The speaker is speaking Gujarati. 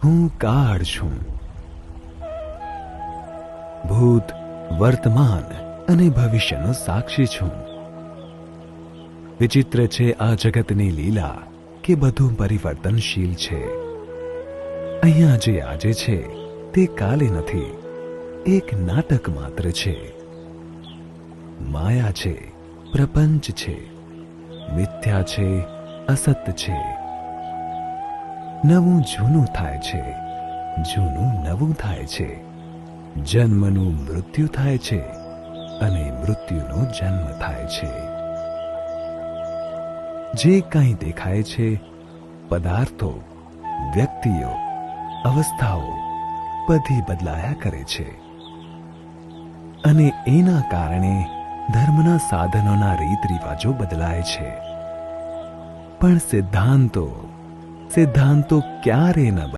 હું કાળ છું. ભૂત, વર્તમાન અને ભવિષ્યનો સાક્ષી છું. વિચિત્ર છે આ જગતની લીલા કે બધું પરિવર્તનશીલ છે. અહીંયા જે આજે છે તે કાલે નથી, એક નાટક માત્ર છે. માયા છે, પ્રપંચ છે, મિથ્યા છે, અસત છે. નવું જૂનું થાય છે, જૂનું નવું થાય છે. જન્મનું મૃત્યુ થાય છે અને મૃત્યુનો જન્મ થાય છે. જે કંઈ દેખાય છે, પદાર્થો, વ્યક્તિઓ, અવસ્થાઓ બધી બદલાયા કરે છે. અને એના કારણે ધર્મના સાધનોના રીત રિવાજો બદલાય છે. પણ સિદ્ધાંતો ક્યારે ન